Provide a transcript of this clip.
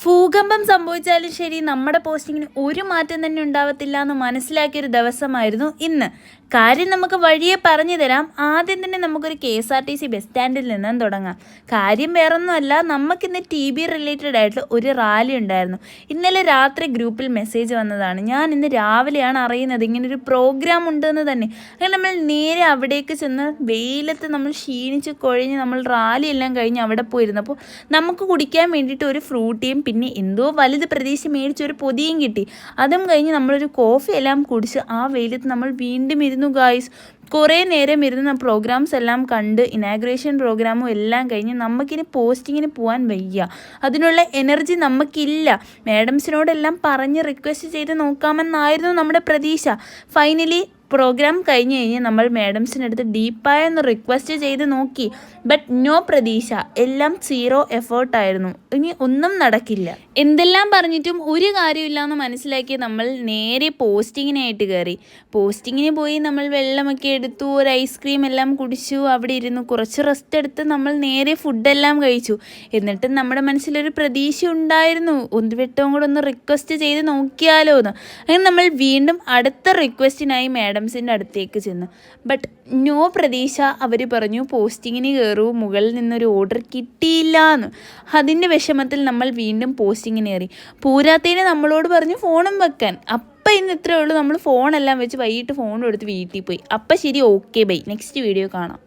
ഭൂകമ്പം സംഭവിച്ചാലും ശരി നമ്മുടെ പോസ്റ്റിങ്ങിന് ഒരു മാറ്റം തന്നെ ഉണ്ടാവത്തില്ല എന്ന് മനസ്സിലാക്കിയൊരു ദിവസമായിരുന്നു ഇന്ന്. കാര്യം നമുക്ക് വഴിയെ പറഞ്ഞു തരാം. ആദ്യം തന്നെ നമുക്കൊരു KSRTC ബസ് സ്റ്റാൻഡിൽ നിന്നും തുടങ്ങാം. കാര്യം വേറൊന്നുമല്ല, നമുക്കിന്ന് TB റിലേറ്റഡ് ആയിട്ട് ഒരു റാലി ഉണ്ടായിരുന്നു. ഇന്നലെ രാത്രി ഗ്രൂപ്പിൽ മെസ്സേജ് വന്നതാണ്. ഞാൻ ഇന്ന് രാവിലെയാണ് അറിയുന്നത് ഇങ്ങനൊരു പ്രോഗ്രാം ഉണ്ടെന്ന് തന്നെ. അങ്ങനെ നമ്മൾ നേരെ അവിടേക്ക് ചെന്ന് വെയിലത്ത് നമ്മൾ ക്ഷീണിച്ച് കുഴഞ്ഞ് നമ്മൾ റാലി എല്ലാം കഴിഞ്ഞ് അവിടെ പോയിരുന്നപ്പോൾ നമുക്ക് കുടിക്കാൻ വേണ്ടിയിട്ട് ഒരു ഫ്രൂട്ടിയും പിന്നെ എന്തോ വലുത് പ്രതീക്ഷ മേടിച്ചൊരു പൊതിയും കിട്ടി. അതും കഴിഞ്ഞ് നമ്മളൊരു കോഫി എല്ലാം കുടിച്ച് ആ വെയിലത്ത് നമ്മൾ വീണ്ടും ഇരുന്നു ഗായ്സ്. കുറേ നേരം ഇരുന്ന് പ്രോഗ്രാംസ് എല്ലാം കണ്ട് ഇനാഗ്രേഷൻ പ്രോഗ്രാമും എല്ലാം കഴിഞ്ഞ് നമുക്കിനി പോസ്റ്റിങ്ങിന് പോകാൻ വയ്യ. അതിനുള്ള എനർജി നമുക്കില്ല. മാഡംസിനോടെല്ലാം പറഞ്ഞ് റിക്വസ്റ്റ് ചെയ്ത് നോക്കാമെന്നായിരുന്നു നമ്മുടെ പ്രതീക്ഷ. ഫൈനലി പ്രോഗ്രാം കഴിഞ്ഞ് നമ്മൾ മാഡംസിനടുത്ത് ഡീപ്പായൊന്ന് റിക്വസ്റ്റ് ചെയ്ത് നോക്കി. ബട്ട് നോ പ്രതീക്ഷ. എല്ലാം 0 എഫേർട്ടായിരുന്നു. ഇനി ഒന്നും നടക്കില്ല. എന്തെല്ലാം പറഞ്ഞിട്ടും ഒരു കാര്യമില്ല എന്ന് മനസ്സിലാക്കി നമ്മൾ നേരെ പോസ്റ്റിങ്ങിനായിട്ട് കയറി. പോസ്റ്റിങ്ങിന് പോയി നമ്മൾ വെള്ളമൊക്കെ എടുത്തു, ഒരു ഐസ്ക്രീം എല്ലാം കുടിച്ചു, അവിടെ ഇരുന്നു കുറച്ച് റെസ്റ്റ് എടുത്ത് നമ്മൾ നേരെ ഫുഡെല്ലാം കഴിച്ചു. എന്നിട്ടും നമ്മുടെ മനസ്സിലൊരു പ്രതീക്ഷ ഉണ്ടായിരുന്നു, ഒന്ന് വെട്ടവും കൂടെ ഒന്ന് റിക്വസ്റ്റ് ചെയ്ത് നോക്കിയാലോ എന്ന്. അങ്ങനെ നമ്മൾ വീണ്ടും അടുത്ത റിക്വസ്റ്റിനായി മാഡംസിൻ്റെ അടുത്തേക്ക് ചെന്നു. ബട്ട് നോ പ്രതീക്ഷ. അവർ പറഞ്ഞു പോസ്റ്റിങ്ങിന് കയറൂ, മുകളിൽ നിന്നൊരു ഓർഡർ കിട്ടിയില്ല എന്ന്. അതിൻ്റെ വിഷമത്തിൽ നമ്മൾ വീണ്ടും പോസ്റ്റിങ്ങിന് കയറി. പൂരാത്തേന് നമ്മളോട് പറഞ്ഞു ഫോണും വെക്കാൻ. അപ്പം ഇന്ന് ഇത്രയേ ഉള്ളൂ. നമ്മൾ ഫോണെല്ലാം വെച്ച് വൈകിട്ട് ഫോണും എടുത്ത് വീട്ടിൽ പോയി. അപ്പം ശരി, ഓക്കെ ബൈ, നെക്സ്റ്റ് വീഡിയോ കാണാം.